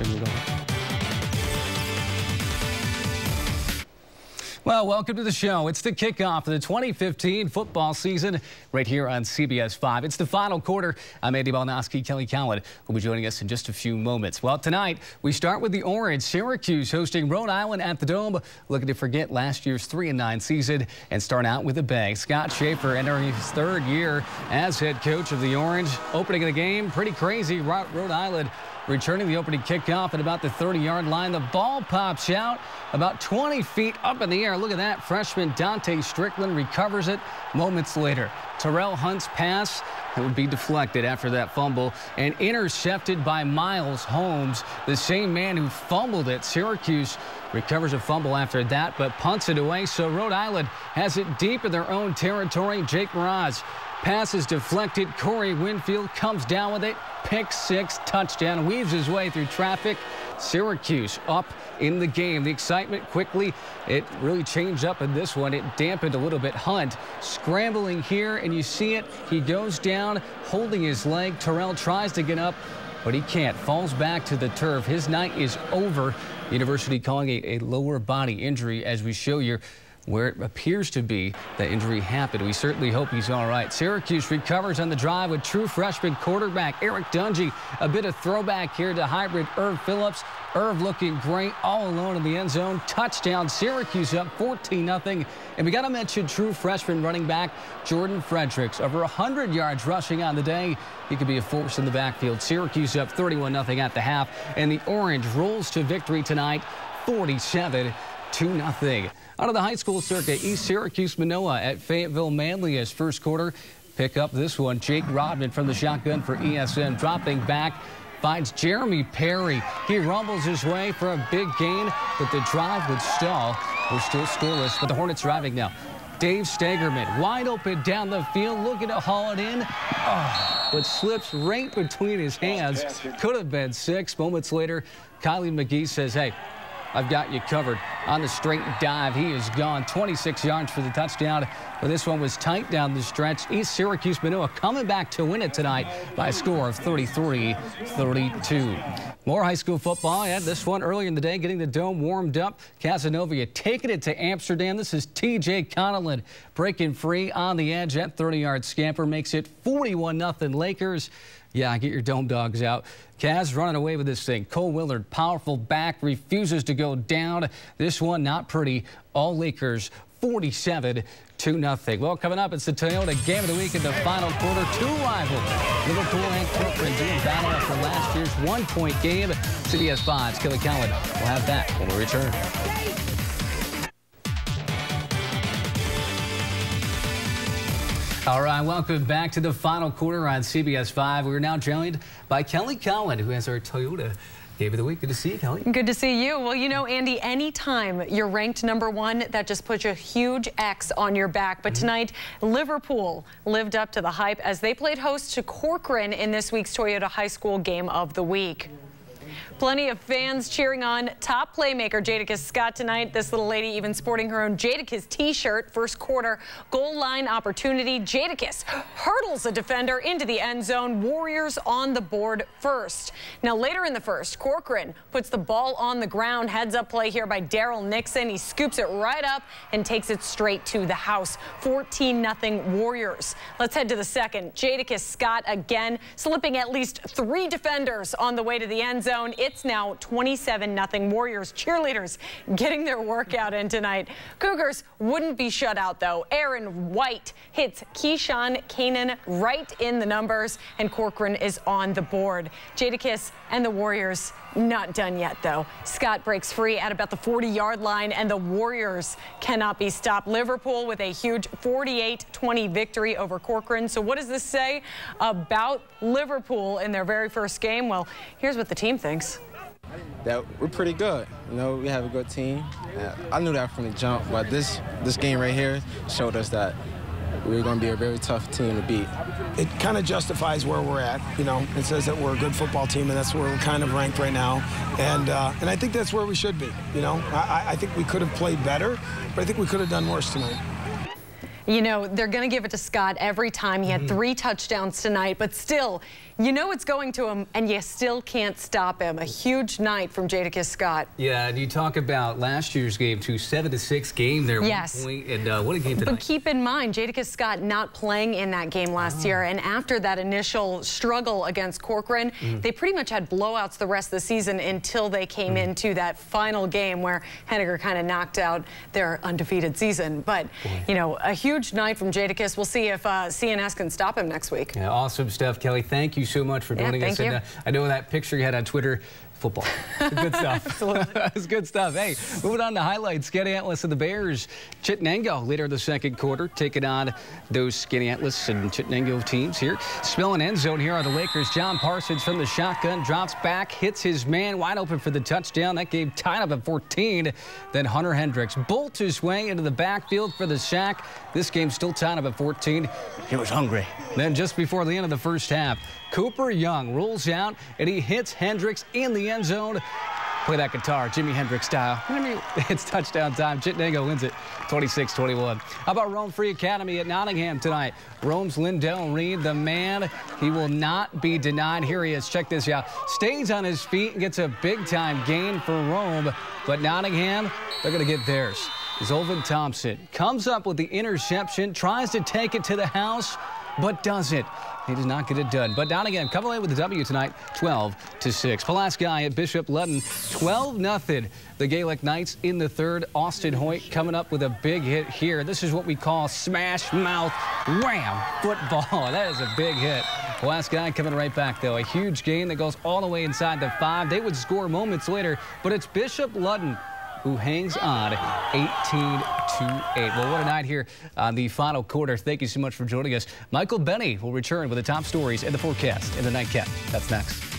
Bring it on. Well, welcome to the show. It's the kickoff of the 2015 football season right here on CBS 5. It's the final quarter. I'm Andy Balnowski. Kelly Cowan will be joining us in just a few moments. Well, tonight we start with the Orange. Syracuse hosting Rhode Island at the Dome, looking to forget last year's 3-9 season and start out with a bang. Scott Schaefer entering his third year as head coach of the Orange. Opening of the game, pretty crazy. Rhode Island returning the opening kickoff at about the 30-yard line. The ball pops out about 20 feet up in the air. Look at that. Freshman Dante Strickland recovers it moments later. Terrell Hunt's pass would be deflected after that fumble and intercepted by Miles Holmes, the same man who fumbled it. Syracuse recovers a fumble after that, but punts it away. So Rhode Island has it deep in their own territory. Jake Raz pass is deflected. Corey Winfield comes down with it. Pick six, touchdown, weaves his way through traffic. Syracuse up in the game. The excitement quickly, it really changed up in this one. It dampened a little bit. Hunt scrambling here, and you see it. He goes down, holding his leg. Terrell tries to get up, but he can't. Falls back to the turf. His night is over. University calling a lower body injury, as we show you where it appears to be that injury happened. We certainly hope he's all right. Syracuse recovers on the drive with true freshman quarterback Eric Dungy. A bit of throwback here to hybrid Irv Phillips. Irv looking great all alone in the end zone. Touchdown, Syracuse up 14-0. And we got to mention true freshman running back Jordan Fredericks. Over 100 yards rushing on the day. He could be a force in the backfield. Syracuse up 31-0 at the half. And the Orange rolls to victory tonight, 47-0. Out of the high school circuit, East Syracuse Manoa at FayettevilleManlius. First quarter, pick up this one. Jake Rodman from the shotgun for ESN, dropping back, finds Jeremy Perry. He rumbles his way for a big gain, but the drive would stall. We're still scoreless, but the Hornets driving now. Dave Stagerman wide open down the field, looking to haul it in, but slips right between his hands. Could have been 6. Moments later, Kylie McGee says, hey, I've got you covered. On the straight dive, he is gone. 26 yards for the touchdown. But this one was tight down the stretch. East Syracuse Manoa coming back to win it tonight by a score of 33-32. More high school football. Yeah, this one earlier in the day, getting the Dome warmed up. Casanova taking it to Amsterdam. This is T.J. Connellan breaking free on the edge. That 30-yard scamper makes it 41-0 Lakers. Yeah, get your Dome dogs out. Cavs running away with this thing. Cole Willard, powerful back, refuses to go down. This one not pretty. All Lakers 47-0. Well, coming up, it's the Toyota Game of the Week in the final quarter. Two rivals, Liverpool and Corcoran, doing battle after last year's one-point game. CBS 5's Kelly Cowan will have that when we return. All right, welcome back to the final quarter on CBS 5. We're now joined by Kelly Cowan, who has our Toyota Game of the Week. Good to see you, Kelly. Good to see you. Well, you know, Andy, anytime you're ranked #1, that just puts a huge X on your back. But tonight, Liverpool lived up to the hype as they played host to Corcoran in this week's Toyota High School Game of the Week. Plenty of fans cheering on top playmaker Jadakiss Scott tonight. This little lady even sporting her own Jadakiss t-shirt. First quarter goal line opportunity. Jadakiss hurdles a defender into the end zone. Warriors on the board first. Now later in the first, Corcoran puts the ball on the ground. Heads up play here by Daryl Nixon. He scoops it right up and takes it straight to the house. 14-0 Warriors. Let's head to the second. Jadakiss Scott again slipping at least 3 defenders on the way to the end zone. It's now 27-0 Warriors. Cheerleaders getting their workout in tonight. Cougars wouldn't be shut out, though. Aaron White hits Keyshawn Kanan right in the numbers, and Corcoran is on the board. Jadakiss and the Warriors not done yet, though. Scott breaks free at about the 40-yard line, and the Warriors cannot be stopped. Liverpool with a huge 48-20 victory over Corcoran. So what does this say about Liverpool in their very first game? Well, here's what the team thinks. That we're pretty good. You know, we have a good team. I knew that from the jump, but this game right here showed us that we're going to be a very tough team to beat. It kind of justifies where we're at. You know, it says that we're a good football team, and that's where we're kind of ranked right now. And I think that's where we should be. You know, I think we could have played better, but I think we could have done worse tonight. You know, they're going to give it to Scott every time. He had 3 touchdowns tonight, but still, You know it's going to him, and you still can't stop him. A huge night from Jadakiss Scott. Yeah, and you talk about last year's game, too. 7-6 game there. Yes. 1 point, and what a game tonight. But keep in mind, Jadakiss Scott not playing in that game last year, and after that initial struggle against Corcoran, they pretty much had blowouts the rest of the season until they came into that final game where Henniger kind of knocked out their undefeated season. But, you know, a huge night from Jadakiss. We'll see if CNS can stop him next week. Yeah, awesome stuff, Kelly. Thank you so much for joining us. Thank you. And, I know that picture you had on Twitter. Football. Good stuff. Absolutely. It's good stuff. Hey, moving on to highlights. Skaneateles and the Bears. Chittenango later in the second quarter taking on those Skaneateles and Chittenango teams here. Spilling end zone here are the Lakers. John Parsons from the shotgun drops back, hits his man wide open for the touchdown. That game tied up at 14. Then Hunter Hendricks bolts his way into the backfield for the sack. This game still tied up at 14. He was hungry. Then just before the end of the first half, Cooper Young rolls out and he hits Hendricks in the end zone. Play that guitar, Jimi Hendrix style. It's touchdown time. Chittenango wins it 26-21. How about Rome Free Academy at Nottingham tonight? Rome's Lindell Reed, the man, he will not be denied. Here he is. Check this out. Stays on his feet and gets a big-time gain for Rome. But Nottingham, they're going to get theirs. Zolvin Thompson comes up with the interception, tries to take it to the house, but doesn't. He does not get it done. But Nottingham come away with the W tonight, 12-6. Pulaski at Bishop Ludden, 12-0. The Gaelic Knights in the third. Austin Hoyt coming up with a big hit here. This is what we call smash mouth wham football. That is a big hit. Pulaski coming right back, though. A huge game that goes all the way inside the 5. They would score moments later, but it's Bishop Ludden who hangs on 18-8. Well, what a night here on the final quarter. Thank you so much for joining us. Michael Benny will return with the top stories and the forecast in the nightcap. That's next.